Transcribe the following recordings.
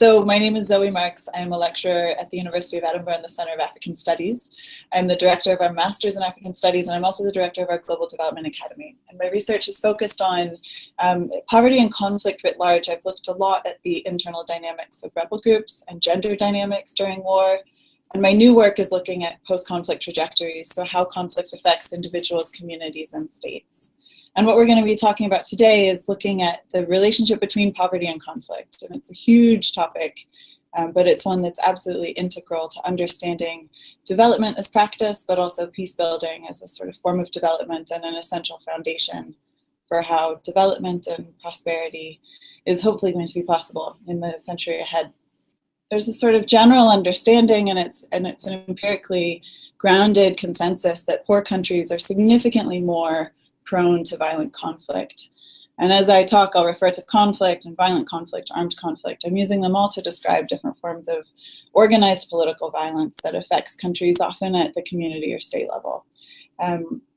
So my name is Zoe Marks. I'm a lecturer at the University of Edinburgh in the Centre of African Studies. I'm the director of our Masters in African Studies, and I'm also the director of our Global Development Academy. And my research is focused on poverty and conflict writ large. I've looked a lot at the internal dynamics of rebel groups and gender dynamics during war. And my new work is looking at post-conflict trajectories, so how conflict affects individuals, communities, and states. And what we're going to be talking about today is looking at the relationship between poverty and conflict. And it's a huge topic, but it's one that's absolutely integral to understanding development as practice, but also peace building as a sort of form of development and an essential foundation for how development and prosperity is hopefully going to be possible in the century ahead. There's a sort of general understanding, and it's an empirically grounded consensus that poor countries are significantly more prone to violent conflict. And as I talk, I'll refer to conflict and violent conflict, armed conflict. I'm using them all to describe different forms of organized political violence that affects countries often at the community or state level.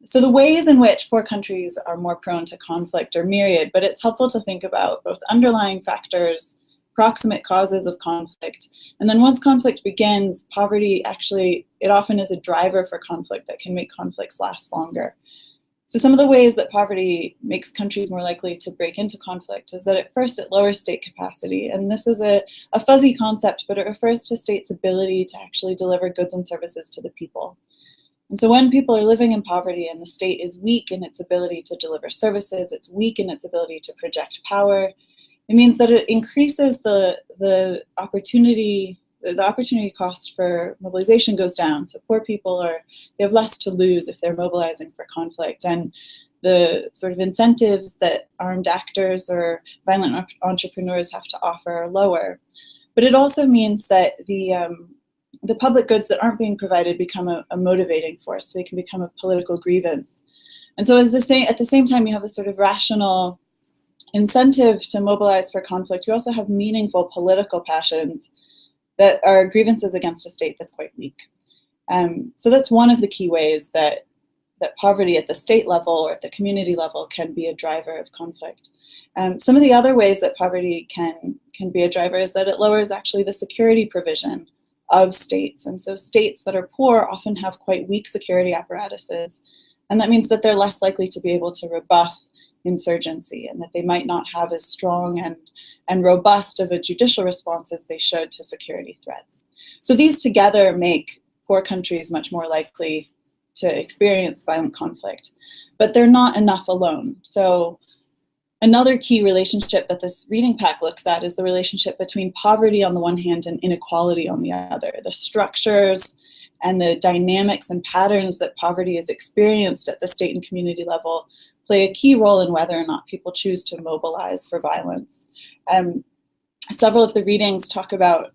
So the ways in which poor countries are more prone to conflict are myriad, but it's helpful to think about both underlying factors, proximate causes of conflict, and then once conflict begins, poverty actually, it often is a driver for conflict that can make conflicts last longer. So some of the ways that poverty makes countries more likely to break into conflict is that at first it lowers state capacity. And this is a fuzzy concept, but it refers to states' ability to actually deliver goods and services to the people. And so when people are living in poverty and the state is weak in its ability to deliver services, it's weak in its ability to project power, it means that it increases the opportunity cost for mobilization goes down. So poor people they have less to lose if they're mobilizing for conflict, and the sort of incentives that armed actors or violent entrepreneurs have to offer are lower. But it also means that the public goods that aren't being provided become a motivating force. So they can become a political grievance. And so at the same time you have a sort of rational incentive to mobilize for conflict, you also have meaningful political passions that are grievances against a state that's quite weak. So that's one of the key ways that poverty at the state level or at the community level can be a driver of conflict. Some of the other ways that poverty can be a driver is that it lowers actually the security provision of states. And so states that are poor often have quite weak security apparatuses, and that means that they're less likely to be able to rebuff insurgency, and that they might not have as strong and robust of a judicial response as they should to security threats. So these together make poor countries much more likely to experience violent conflict, but they're not enough alone. So another key relationship that this reading pack looks at is the relationship between poverty on the one hand and inequality on the other. The structures and the dynamics and patterns that poverty is experienced at the state and community level play a key role in whether or not people choose to mobilize for violence. Several of the readings talk about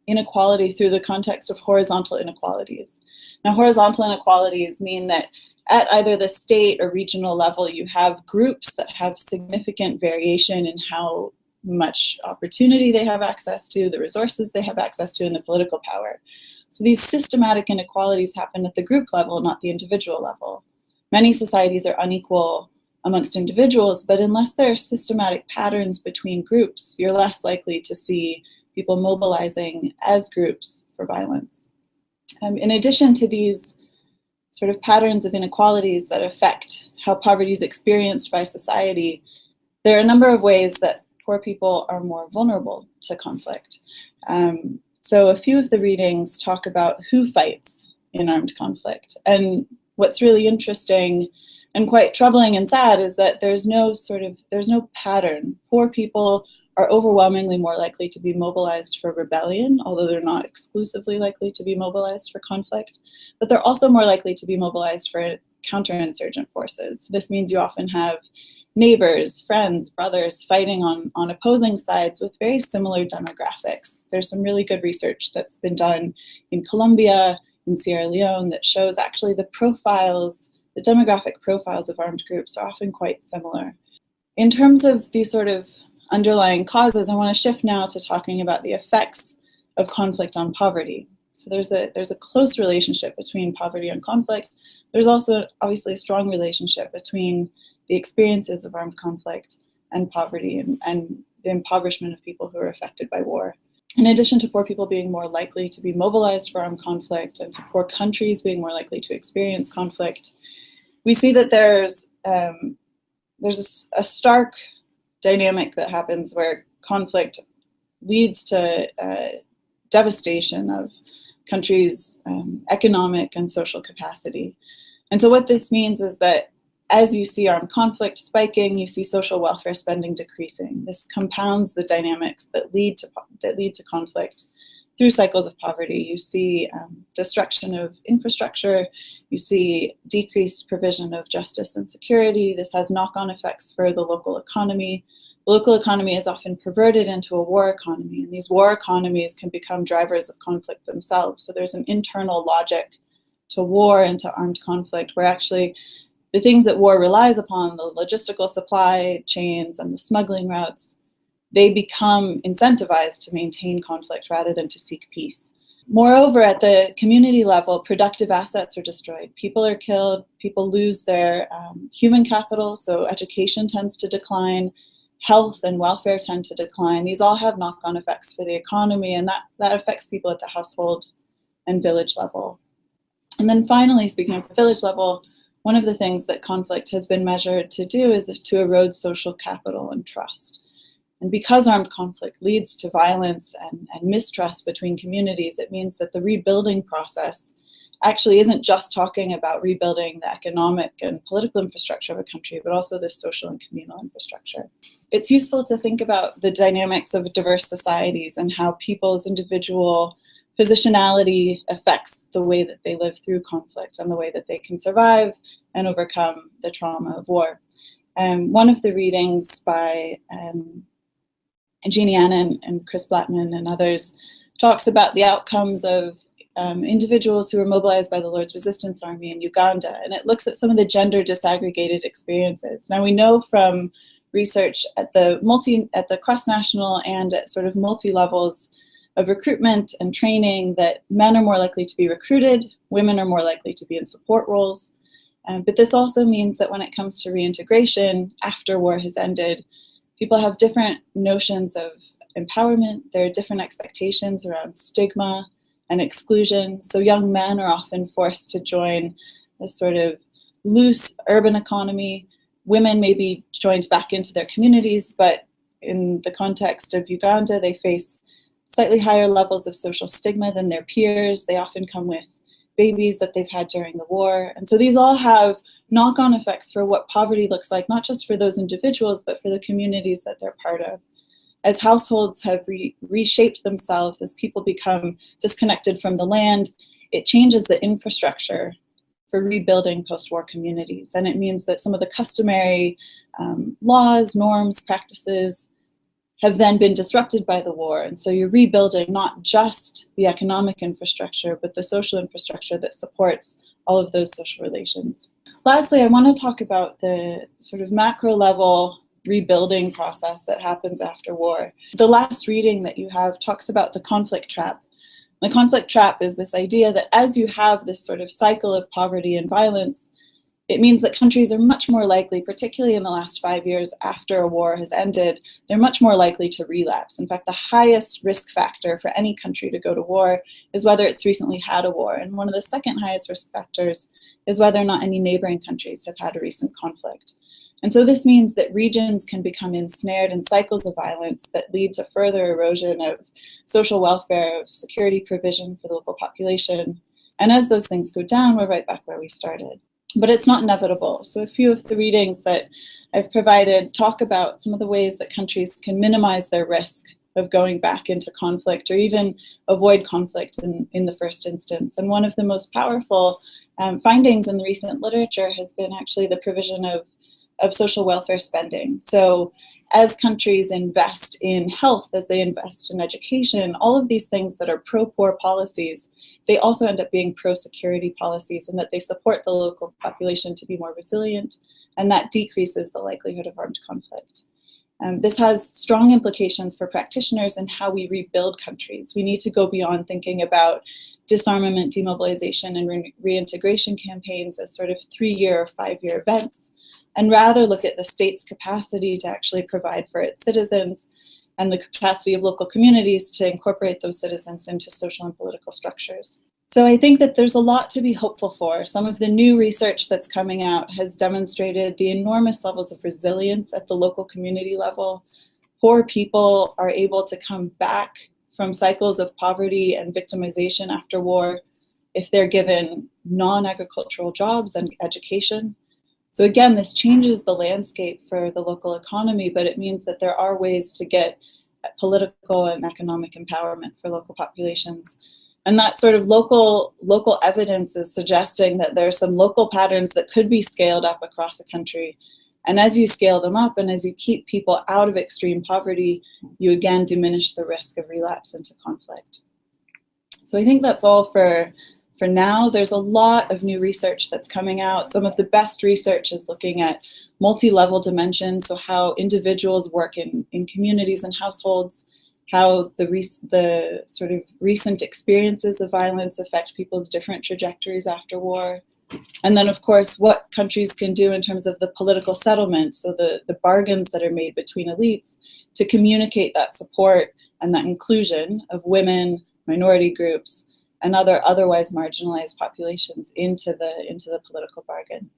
inequality through the context of horizontal inequalities. Now, horizontal inequalities mean that at either the state or regional level, you have groups that have significant variation in how much opportunity they have access to, the resources they have access to, and the political power. So these systematic inequalities happen at the group level, not the individual level. Many societies are unequal amongst individuals, but unless there are systematic patterns between groups, you're less likely to see people mobilizing as groups for violence. In addition to these sort of patterns of inequalities that affect how poverty is experienced by society, there are a number of ways that poor people are more vulnerable to conflict. So a few of the readings talk about who fights in armed conflict. And what's really interesting and quite troubling and sad is that there's no pattern. Poor people are overwhelmingly more likely to be mobilized for rebellion, although they're not exclusively likely to be mobilized for conflict, but they're also more likely to be mobilized for counterinsurgent forces. This means you often have neighbors, friends, brothers fighting on opposing sides with very similar demographics. There's some really good research that's been done in Colombia, in Sierra Leone, that shows actually the demographic profiles of armed groups are often quite similar. In terms of these sort of underlying causes, I want to shift now to talking about the effects of conflict on poverty. So there's a close relationship between poverty and conflict. There's also obviously a strong relationship between the experiences of armed conflict and poverty and the impoverishment of people who are affected by war. In addition to poor people being more likely to be mobilized for armed conflict and to poor countries being more likely to experience conflict, we see that there's a stark dynamic that happens where conflict leads to devastation of countries' economic and social capacity. And so what this means is that as you see armed conflict spiking, you see social welfare spending decreasing. This compounds the dynamics that lead to conflict through cycles of poverty. You see destruction of infrastructure, you see decreased provision of justice and security. This has knock-on effects for the local economy. The local economy is often perverted into a war economy, and these war economies can become drivers of conflict themselves. So there's an internal logic to war and to armed conflict, where actually the things that war relies upon, the logistical supply chains and the smuggling routes, they become incentivized to maintain conflict rather than to seek peace. Moreover, at the community level, productive assets are destroyed. People are killed, people lose their human capital, so education tends to decline, health and welfare tend to decline. These all have knock-on effects for the economy, and that affects people at the household and village level. And then finally, speaking of the village level, one of the things that conflict has been measured to do is to erode social capital and trust. And because armed conflict leads to violence and mistrust between communities, it means that the rebuilding process actually isn't just talking about rebuilding the economic and political infrastructure of a country, but also the social and communal infrastructure. It's useful to think about the dynamics of diverse societies and how people's individual positionality affects the way that they live through conflict and the way that they can survive and overcome the trauma of war. One of the readings by Jeannie Annan and Chris Blattman and others talks about the outcomes of individuals who were mobilized by the Lord's Resistance Army in Uganda, and it looks at some of the gender disaggregated experiences. Now we know from research at the cross-national and at sort of multi-levels of recruitment and training that men are more likely to be recruited, women are more likely to be in support roles. But this also means that when it comes to reintegration after war has ended, people have different notions of empowerment. There are different expectations around stigma and exclusion. So young men are often forced to join a sort of loose urban economy. Women may be joined back into their communities, but in the context of Uganda, they face slightly higher levels of social stigma than their peers. They often come with babies that they've had during the war. And so these all have knock-on effects for what poverty looks like, not just for those individuals, but for the communities that they're part of. As households have reshaped themselves, as people become disconnected from the land, it changes the infrastructure for rebuilding post-war communities. And it means that some of the customary laws, norms, practices have then been disrupted by the war. And so you're rebuilding not just the economic infrastructure, but the social infrastructure that supports all of those social relations. Lastly, I want to talk about the sort of macro level rebuilding process that happens after war. The last reading that you have talks about the conflict trap. The conflict trap is this idea that as you have this sort of cycle of poverty and violence, it means that countries are much more likely, particularly in the last 5 years after a war has ended, they're much more likely to relapse. In fact, the highest risk factor for any country to go to war is whether it's recently had a war. And one of the second highest risk factors is whether or not any neighboring countries have had a recent conflict. And so this means that regions can become ensnared in cycles of violence that lead to further erosion of social welfare, of security provision for the local population. And as those things go down, we're right back where we started. But it's not inevitable. So a few of the readings that I've provided talk about some of the ways that countries can minimize their risk of going back into conflict or even avoid conflict in the first instance. And one of the most powerful findings in the recent literature has been actually the provision of social welfare spending. So as countries invest in health, as they invest in education, all of these things that are pro-poor policies, they also end up being pro-security policies, and that they support the local population to be more resilient, and that decreases the likelihood of armed conflict. This has strong implications for practitioners in how we rebuild countries. We need to go beyond thinking about disarmament, demobilization, and reintegration campaigns as sort of 3-year or 5-year events, and rather look at the state's capacity to actually provide for its citizens and the capacity of local communities to incorporate those citizens into social and political structures. So I think that there's a lot to be hopeful for. Some of the new research that's coming out has demonstrated the enormous levels of resilience at the local community level. Poor people are able to come back from cycles of poverty and victimization after war if they're given non-agricultural jobs and education. So again, this changes the landscape for the local economy, but it means that there are ways to get political and economic empowerment for local populations. And that sort of local evidence is suggesting that there are some local patterns that could be scaled up across a country. And as you scale them up and as you keep people out of extreme poverty, you again diminish the risk of relapse into conflict. So I think that's all for now. There's a lot of new research that's coming out. Some of the best research is looking at multi-level dimensions, so how individuals work in communities and households, how the sort of recent experiences of violence affect people's different trajectories after war. And then, of course, what countries can do in terms of the political settlement, so the bargains that are made between elites to communicate that support and that inclusion of women, minority groups, and otherwise marginalized populations into the political bargain.